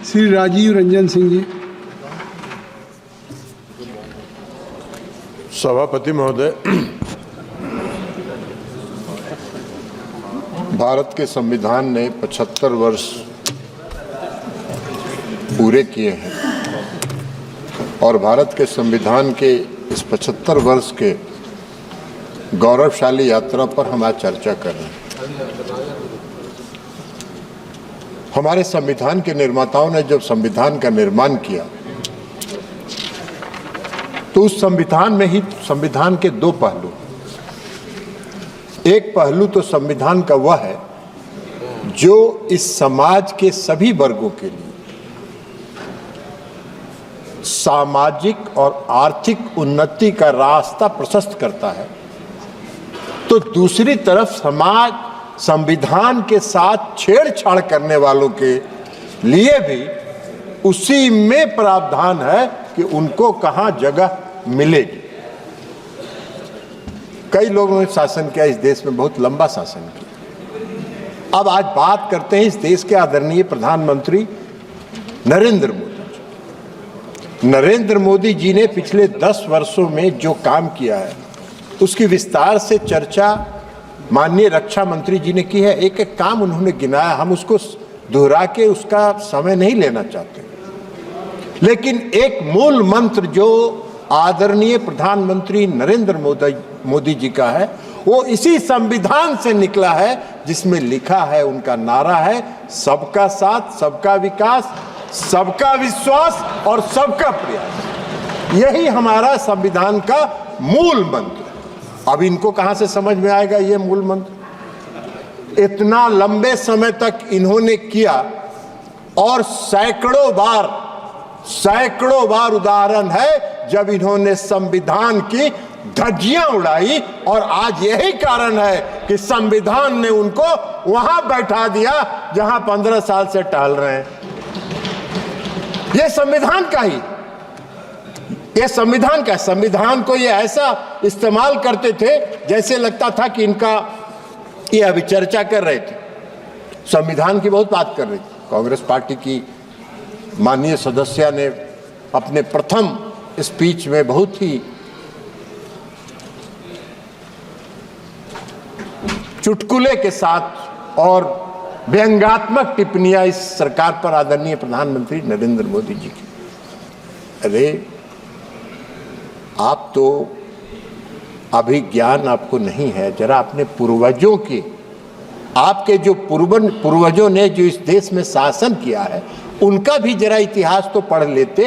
श्री राजीव रंजन सिंह जी। सभापति महोदय, भारत के संविधान ने 75 वर्ष पूरे किए हैं और भारत के संविधान के इस 75 वर्ष के गौरवशाली यात्रा पर हम आज चर्चा कर रहे हैं। हमारे संविधान के निर्माताओं ने जब संविधान का निर्माण किया तो उस संविधान में ही संविधान के दो पहलू, एक पहलू तो संविधान का वह है जो इस समाज के सभी वर्गों के लिए सामाजिक और आर्थिक उन्नति का रास्ता प्रशस्त करता है, तो दूसरी तरफ समाज संविधान के साथ छेड़छाड़ करने वालों के लिए भी उसी में प्रावधान है कि उनको कहां जगह मिलेगी। कई लोगों ने शासन किया, इस देश में बहुत लंबा शासन किया। अब आज बात करते हैं इस देश के आदरणीय प्रधानमंत्री नरेंद्र मोदी जी। नरेंद्र मोदी जी ने पिछले 10 वर्षों में जो काम किया है उसकी विस्तार से चर्चा माननीय रक्षा मंत्री जी ने की है। एक एक काम उन्होंने गिनाया, हम उसको दोहरा के उसका समय नहीं लेना चाहते, लेकिन एक मूल मंत्र जो आदरणीय प्रधानमंत्री नरेंद्र मोदी जी का है वो इसी संविधान से निकला है, जिसमें लिखा है, उनका नारा है, सबका साथ, सबका विकास, सबका विश्वास और सबका प्रयास। यही हमारा संविधान का मूल मंत्र। अब इनको कहां से समझ में आएगा ये मूल मंत्र? इतना लंबे समय तक इन्होंने किया और सैकड़ों बार उदाहरण है जब इन्होंने संविधान की धज्जियां उड़ाई, और आज यही कारण है कि संविधान ने उनको वहां बैठा दिया जहां 15 साल से टहल रहे हैं। यह संविधान का ही, ये संविधान को ये ऐसा इस्तेमाल करते थे जैसे लगता था कि इनका ये अभी चर्चा कर रहे थे, संविधान की बहुत बात कर रही थी। कांग्रेस पार्टी की माननीय सदस्य ने अपने प्रथम स्पीच में बहुत ही चुटकुले के साथ और व्यंग्यात्मक टिप्पणियां इस सरकार पर आदरणीय प्रधानमंत्री नरेंद्र मोदी जी की। अरे आप तो अभी ज्ञान आपको नहीं है, जरा अपने पूर्वजों के, आपके जो पूर्वजों ने जो इस देश में शासन किया है उनका भी जरा इतिहास तो पढ़ लेते।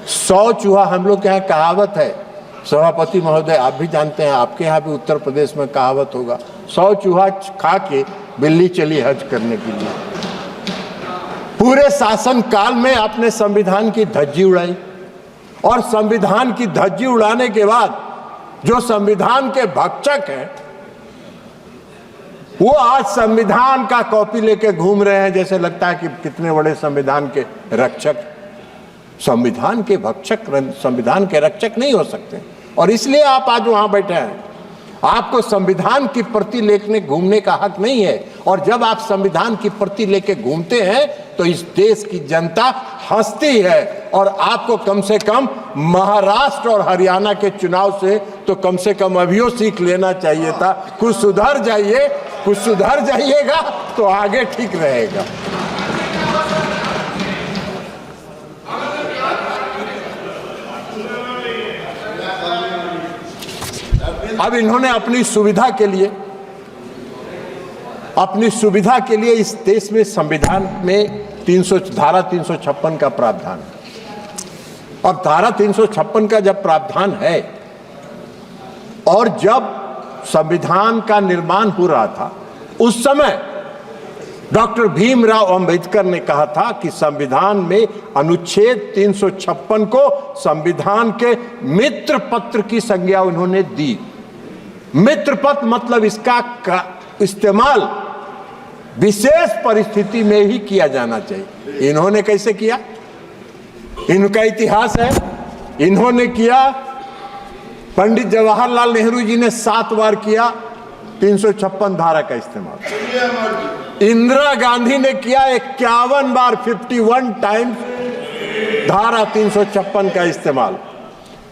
100 चूहा, हम लोग के यहाँ कहावत है, सभापति महोदय आप भी जानते हैं, आपके यहाँ भी उत्तर प्रदेश में कहावत होगा, 100 चूहा खा के बिल्ली चली हज करने के लिए। पूरे शासन काल में आपने संविधान की धज्जी उड़ाई, और संविधान की धज्जी उड़ाने के बाद जो संविधान के भक्षक हैं वो आज संविधान का कॉपी लेके घूम रहे हैं, जैसे लगता है कि कितने बड़े संविधान के रक्षक। संविधान के भक्षक संविधान के रक्षक नहीं हो सकते, और इसलिए आप आज वहां बैठे हैं। आपको संविधान की प्रति लेके घूमने का हक नहीं है, और जब आप संविधान की प्रति लेके घूमते हैं तो इस देश की जनता हंसती है। और आपको कम से कम महाराष्ट्र और हरियाणा के चुनाव से तो कम से कम अभियो सीख लेना चाहिए था। कुछ सुधर जाइएगा तो आगे ठीक रहेगा। अब इन्होंने अपनी सुविधा के लिए इस देश में संविधान में धारा 356 का प्रावधान है। अब धारा 356 का जब प्रावधान है, और जब संविधान का निर्माण हो रहा था उस समय डॉक्टर भीमराव अंबेडकर ने कहा था कि संविधान में अनुच्छेद 356 को संविधान के मित्र पत्र की संज्ञा उन्होंने दी। मित्र पत्र मतलब इसका इस्तेमाल विशेष परिस्थिति में ही किया जाना चाहिए। इन्होंने कैसे किया? इनका इतिहास है, इन्होंने किया। पंडित जवाहरलाल नेहरू जी ने 7 बार किया 356 धारा का इस्तेमाल। इंदिरा गांधी ने किया 51 बार 51 टाइम्स धारा 356 का इस्तेमाल।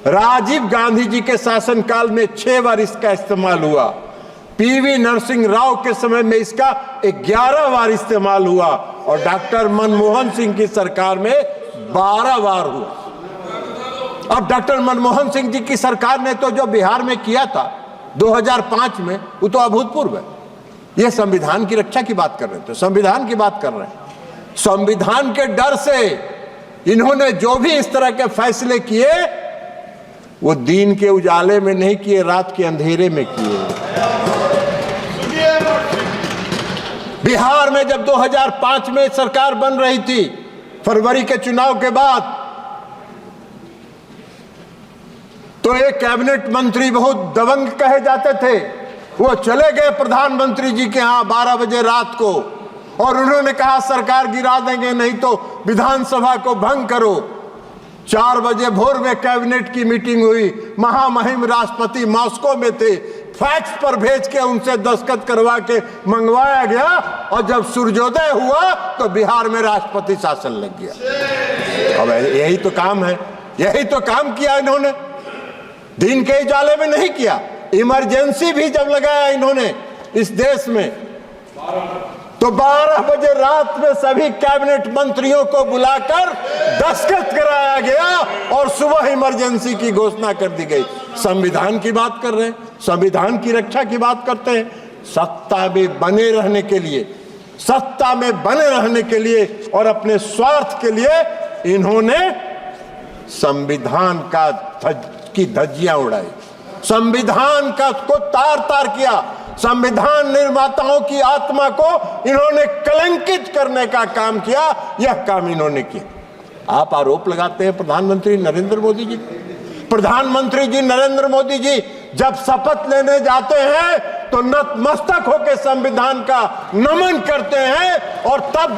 राजीव गांधी जी के शासनकाल में 6 बार इसका इस्तेमाल हुआ। पीवी नरसिंह राव के समय में इसका 11 बार इस्तेमाल हुआ और डॉक्टर मनमोहन सिंह की सरकार में 12 बार हुआ। अब डॉक्टर मनमोहन सिंह जी की सरकार ने तो जो बिहार में किया था 2005 में, वो तो अभूतपूर्व है। ये संविधान की रक्षा की बात कर रहे थे, संविधान की बात कर रहे हैं। संविधान के डर से इन्होंने जो भी इस तरह के फैसले किए वो दिन के उजाले में नहीं किए, रात के अंधेरे में किए। बिहार में जब 2005 में सरकार बन रही थी, फरवरी के चुनाव के बाद, तो एक कैबिनेट मंत्री बहुत दबंग कहे जाते थे, वो चले गए प्रधानमंत्री जी के यहां 12 बजे रात को और उन्होंने कहा सरकार गिरा देंगे, नहीं तो विधानसभा को भंग करो। 4 बजे भोर में कैबिनेट की मीटिंग हुई, महामहिम राष्ट्रपति मॉस्को में थे, फैक्स पर भेज के उनसे दस्तखत करवा के मंगवाया गया और जब सूर्योदय हुआ तो बिहार में राष्ट्रपति शासन लग गया। अब यही तो काम है, यही तो काम किया इन्होंने, दिन के उजाले में नहीं किया। इमरजेंसी भी जब लगाया इन्होंने इस देश में, तो 12 बजे रात में सभी कैबिनेट मंत्रियों को बुलाकर दस्तखत कराया गया और सुबह इमरजेंसी की घोषणा कर दी गई। संविधान की बात कर रहे हैं, संविधान की रक्षा की बात करते हैं। सत्ता में बने रहने के लिए, सत्ता में बने रहने के लिए और अपने स्वार्थ के लिए इन्होंने संविधान की धज्जियां उड़ाई, संविधान को तार तार किया। संविधान निर्माताओं की आत्मा को इन्होंने कलंकित करने का काम किया, यह काम इन्होंने किया। आप आरोप लगाते हैं प्रधानमंत्री नरेंद्र मोदी जी। प्रधानमंत्री जी नरेंद्र मोदी जी जब शपथ लेने जाते हैं तो नतमस्तक होकर संविधान का नमन करते हैं और तब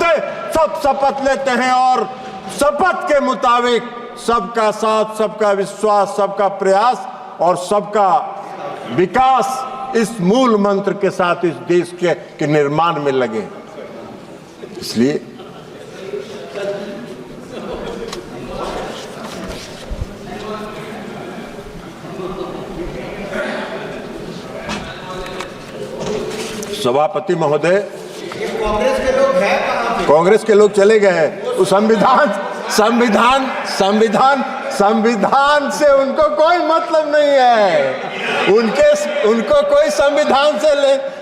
सब शपथ लेते हैं और शपथ के मुताबिक सबका साथ, सबका विश्वास, सबका प्रयास और सबका विकास, इस मूल मंत्र के साथ इस देश के निर्माण में लगे। इसलिए सभापति महोदय, कांग्रेस के लोग हैं कहां पे? कांग्रेस के लोग चले गए। वो संविधान से उनको कोई मतलब नहीं है, उनको कोई संविधान से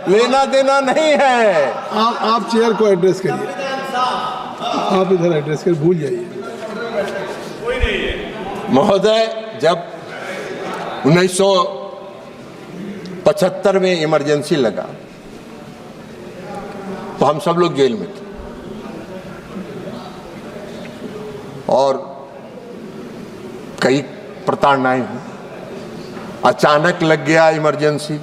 लेना देना नहीं है। आप चेयर को एड्रेस करिए, आप इधर एड्रेस कर, भूल जाइए। महोदय, जब 1975 में इमरजेंसी लगा तो हम सब लोग जेल में थे और कई प्रताड़नाएं हुई। अचानक लग गया इमरजेंसी,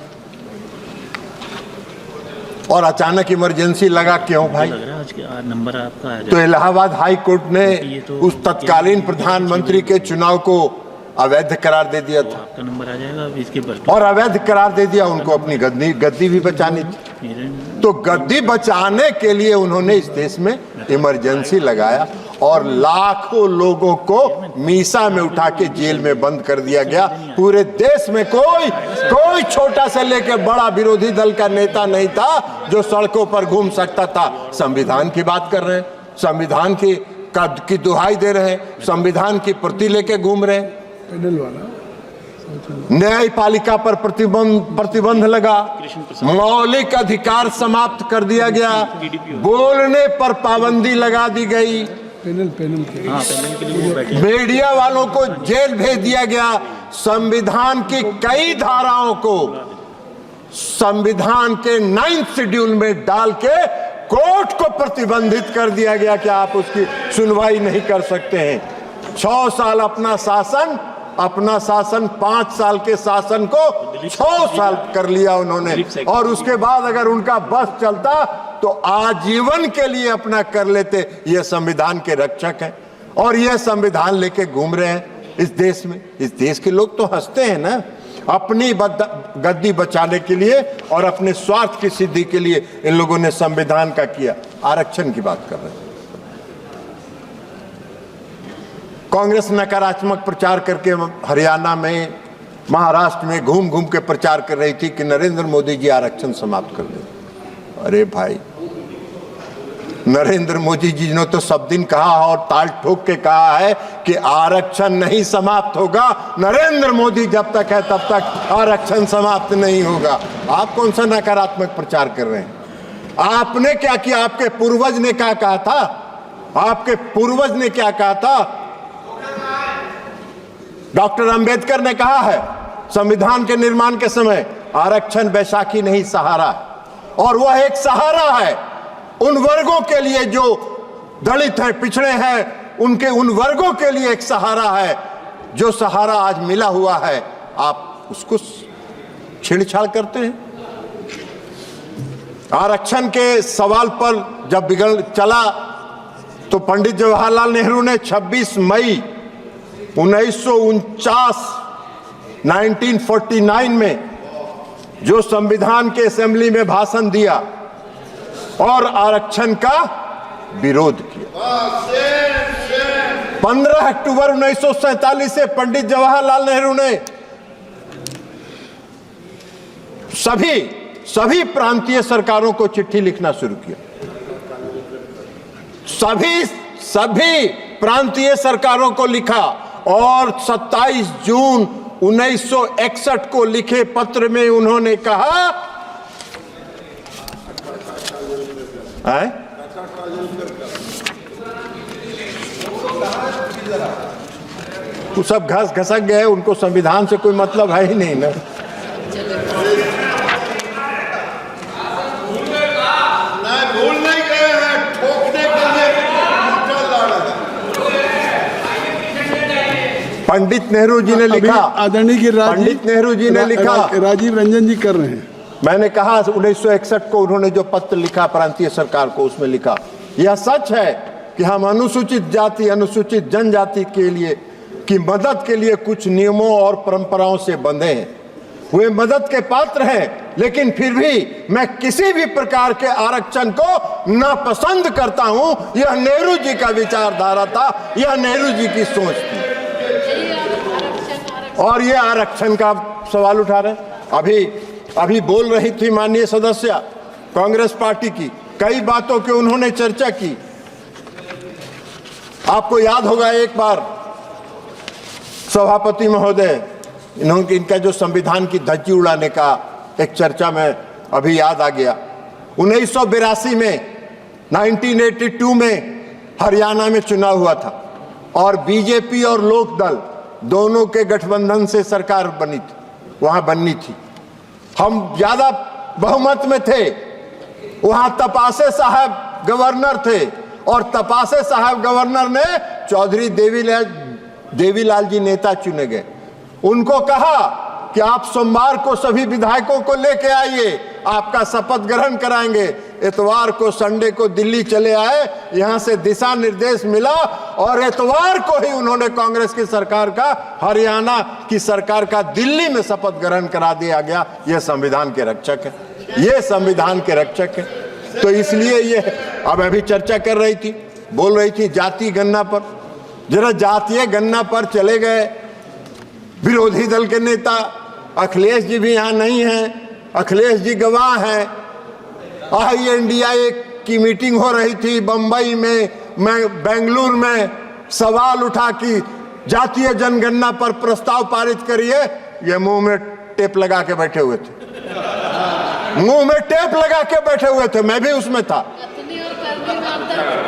और अचानक इमरजेंसी लगा क्यों भाई? नंबर आपका तो इलाहाबाद हाई कोर्ट ने उस तत्कालीन प्रधानमंत्री के चुनाव को अवैध करार दे दिया था। आपका नंबर आ जाएगा इसके पर, और अवैध करार दे दिया। उनको अपनी गद्दी भी बचानी थी, तो गद्दी बचाने के लिए उन्होंने इस देश में इमरजेंसी लगाया और लाखों लोगों को मीसा में उठा के जेल में बंद कर दिया गया। पूरे देश में कोई छोटा से लेकर बड़ा विरोधी दल का नेता नहीं था जो सड़कों पर घूम सकता था। संविधान की बात कर रहे हैं, संविधान की दुहाई दे रहे हैं, संविधान की प्रति लेके घूम रहे हैं। न्यायपालिका पर प्रतिबंध लगा, मौलिक अधिकार समाप्त कर दिया गया, बोलने पर पाबंदी लगा दी गई, पैनल के लिए मीडिया वालों को जेल भेज दिया गया। संविधान की कई धाराओं को संविधान के 9th शेड्यूल में डाल के कोर्ट को प्रतिबंधित कर दिया गया कि आप उसकी सुनवाई नहीं कर सकते हैं। 6 साल अपना शासन 5 साल के शासन को 6 साल कर लिया उन्होंने, और उसके बाद अगर उनका बस चलता तो आजीवन के लिए अपना कर लेते। ये संविधान के रक्षक हैं और ये संविधान लेके घूम रहे हैं इस देश में। इस देश के लोग तो हंसते हैं ना, अपनी गद्दी बचाने के लिए और अपने स्वार्थ की सिद्धि के लिए इन लोगों ने संविधान का किया। आरक्षण की बात कर रहे हैं। कांग्रेस नकारात्मक प्रचार करके हरियाणा में, महाराष्ट्र में घूम घूम के प्रचार कर रही थी कि नरेंद्र मोदी जी आरक्षण समाप्त कर दें। अरे भाई, नरेंद्र मोदी जी ने तो सब दिन कहा और ताल ठोक के कहा है कि आरक्षण नहीं समाप्त होगा। नरेंद्र मोदी जब तक है तब तक आरक्षण समाप्त नहीं होगा। आप कौन सा नकारात्मक प्रचार कर रहे हैं? आपने क्या किया? आपके पूर्वज ने क्या कहा था? आपके पूर्वज ने क्या कहा था? डॉक्टर अंबेडकर ने कहा है संविधान के निर्माण के समय, आरक्षण बैसाखी नहीं सहारा, और वह एक सहारा है उन वर्गों के लिए जो दलित हैं, पिछड़े हैं, उनके उन वर्गों के लिए एक सहारा है। जो सहारा आज मिला हुआ है, आप उसको छेड़छाड़ करते हैं। आरक्षण के सवाल पर जब बिगड़ चला तो पंडित जवाहरलाल नेहरू ने 26 मई 1949 में जो संविधान के असेंबली में भाषण दिया और आरक्षण का विरोध किया। 15 अक्टूबर 1947 से पंडित जवाहरलाल नेहरू ने सभी प्रांतीय सरकारों को चिट्ठी लिखना शुरू किया। सभी प्रांतीय सरकारों को लिखा और 27 जून 1961 को लिखे पत्र में उन्होंने कहा है? वो सब घसक गए, उनको संविधान से कोई मतलब है ही नहीं ना। भूल नहीं गए हैं, ठोकने के लिए पंडित नेहरू जी ने लिखा, आदरणीय पंडित नेहरू जी ने लिखा, राजीव रंजन जी कर रहे हैं। मैंने कहा 1961 को उन्होंने जो पत्र लिखा प्रांतीय सरकार को, उसमें लिखा यह सच है कि हम अनुसूचित जाति, अनुसूचित जनजाति के लिए की मदद के लिए कुछ नियमों और परंपराओं से बंधे हैं। वे मदद के पात्र हैं, लेकिन फिर भी मैं किसी भी प्रकार के आरक्षण को नापसंद करता हूं। यह नेहरू जी का विचारधारा था, यह नेहरू जी की सोच थी। और ये आरक्षण का सवाल उठा रहे। अभी बोल रही थी माननीय सदस्य कांग्रेस पार्टी की, कई बातों की उन्होंने चर्चा की। आपको याद होगा एक बार सभापति महोदय, इनका जो संविधान की धज्जी उड़ाने का एक चर्चा में अभी याद आ गया। 1982 में 1982 में हरियाणा में चुनाव हुआ था और बीजेपी और लोकदल दोनों के गठबंधन से सरकार बनी थी, वहां बननी थी। हम ज्यादा बहुमत में थे। वहां तपासे साहब गवर्नर थे और तपासे साहब गवर्नर ने चौधरी देवीलाल जी नेता चुने गए। उनको कहा कि आप सोमवार को सभी विधायकों को लेके आइए, आपका शपथ ग्रहण कराएंगे। इतवार को, संडे को दिल्ली चले आए, यहां से दिशा निर्देश मिला और इतवार को ही उन्होंने कांग्रेस की सरकार का, हरियाणा की सरकार का दिल्ली में शपथ ग्रहण करा दिया गया। यह संविधान के रक्षक है, ये संविधान के रक्षक है। तो इसलिए ये अब अभी चर्चा कर रही थी, बोल रही थी जाति गणना पर। जरा जातीय गणना पर चले गए। विरोधी दल के नेता अखिलेश जी भी यहाँ नहीं हैं, अखिलेश जी गवाह हैं। INDIA की मीटिंग हो रही थी बंबई में, बेंगलुरु में, सवाल उठा कि जातीय जनगणना पर प्रस्ताव पारित करिए। ये मुंह में टेप लगा के बैठे हुए थे, मुंह में टेप लगा के बैठे हुए थे, मैं भी उसमें था।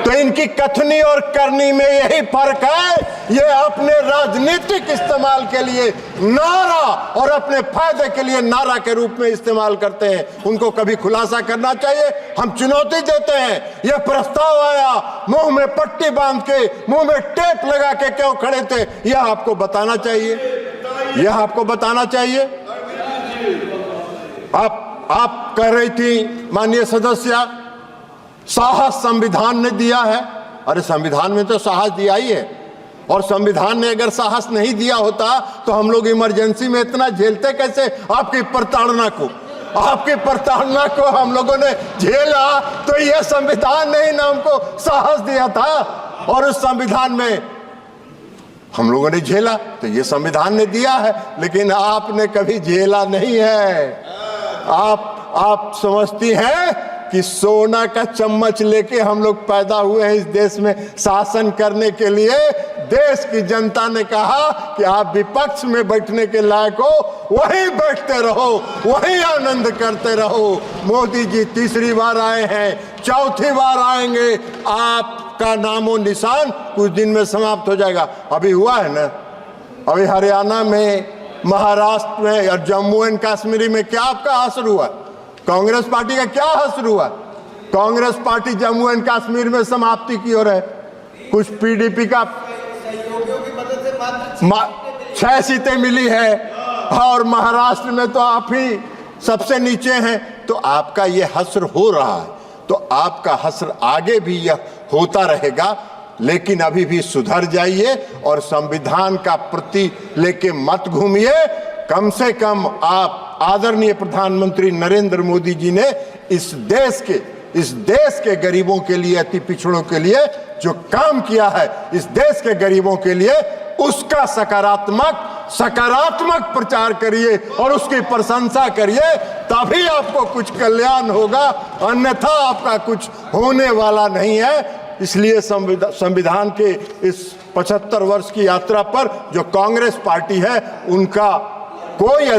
तो इनकी कथनी और करनी में यही फर्क है। ये अपने राजनीतिक इस्तेमाल के लिए नारा और अपने फायदे के लिए नारा के रूप में इस्तेमाल करते हैं। उनको कभी खुलासा करना चाहिए। हम चुनौती देते हैं, यह प्रस्ताव आया, मुंह में पट्टी बांध के, मुंह में टेप लगा के क्यों खड़े थे, यह आपको बताना चाहिए, यह आपको बताना चाहिए। आप कह रही थी माननीय सदस्य, साहस संविधान ने दिया है। अरे संविधान में तो साहस दिया ही है। और संविधान ने अगर साहस नहीं दिया होता तो हम लोग इमरजेंसी में इतना झेलते कैसे? आपकी प्रताड़ना को हम लोगों ने झेला, तो यह संविधान ने ही ना हमको साहस दिया था, और उस संविधान में हम लोगों ने झेला, तो ये संविधान ने दिया है। लेकिन आपने कभी झेला नहीं है। आप समझती हैं कि सोना का चम्मच लेके हम लोग पैदा हुए हैं इस देश में शासन करने के लिए। देश की जनता ने कहा कि आप विपक्ष में बैठने के लायक हो, वहीं बैठते रहो, वहीं आनंद करते रहो। मोदी जी तीसरी बार आए हैं, चौथी बार आएंगे, आपका नामो निशान कुछ दिन में समाप्त हो जाएगा। अभी हुआ है ना, अभी हरियाणा में, महाराष्ट्र में और जम्मू एंड कश्मीर में क्या आपका असर हुआ? कांग्रेस पार्टी का क्या असर हुआ? कांग्रेस पार्टी जम्मू एंड कश्मीर में समाप्ति की ओर है। कुछ पीडीपी का सहयोगियों की मदद से 6 सीटें मिली है, और महाराष्ट्र में तो आप ही सबसे नीचे हैं। तो आपका ये हश्र हो रहा है, तो आपका हश्र आगे भी यह होता रहेगा। लेकिन अभी भी सुधर जाइए और संविधान का प्रति लेके मत घूमिए। कम से कम आप आदरणीय प्रधानमंत्री नरेंद्र मोदी जी ने इस देश के गरीबों के लिए, अति पिछड़ों के लिए जो काम किया है, इस देश के गरीबों के लिए, उसका सकारात्मक प्रचार करिए और उसकी प्रशंसा करिए, तभी आपको कुछ कल्याण होगा, अन्यथा आपका कुछ होने वाला नहीं है। इसलिए संविधान के इस 75 वर्ष की यात्रा पर जो कांग्रेस पार्टी है,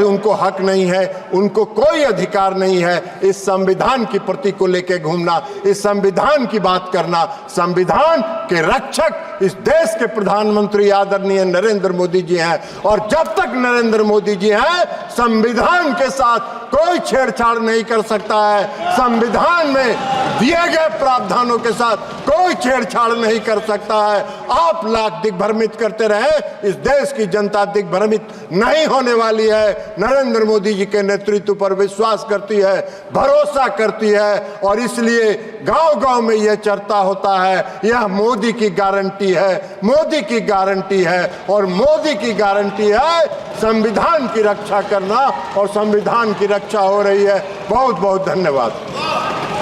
उनको हक नहीं है, उनको कोई अधिकार नहीं है इस संविधान की प्रति को लेकर घूमना, इस संविधान की बात करना। संविधान के रक्षक इस देश के प्रधानमंत्री आदरणीय नरेंद्र मोदी जी हैं, और जब तक नरेंद्र मोदी जी हैं, संविधान के साथ कोई छेड़छाड़ नहीं कर सकता है। संविधान में दिए गए प्रावधानों के साथ कोई छेड़छाड़ नहीं कर सकता है। आप लाख दिग्भ्रमित करते रहे, इस देश की जनता दिग्भ्रमित नहीं होने वाली है। नरेंद्र मोदी जी के नेतृत्व पर विश्वास करती है, भरोसा करती है, और इसलिए गांव-गांव में यह चर्चा होता है, यह मोदी की गारंटी है, मोदी की गारंटी है, और मोदी की गारंटी है संविधान की रक्षा करना, और संविधान की रक्षा हो रही है। बहुत बहुत धन्यवाद।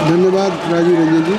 धन्यवाद राजीव रंजन जी।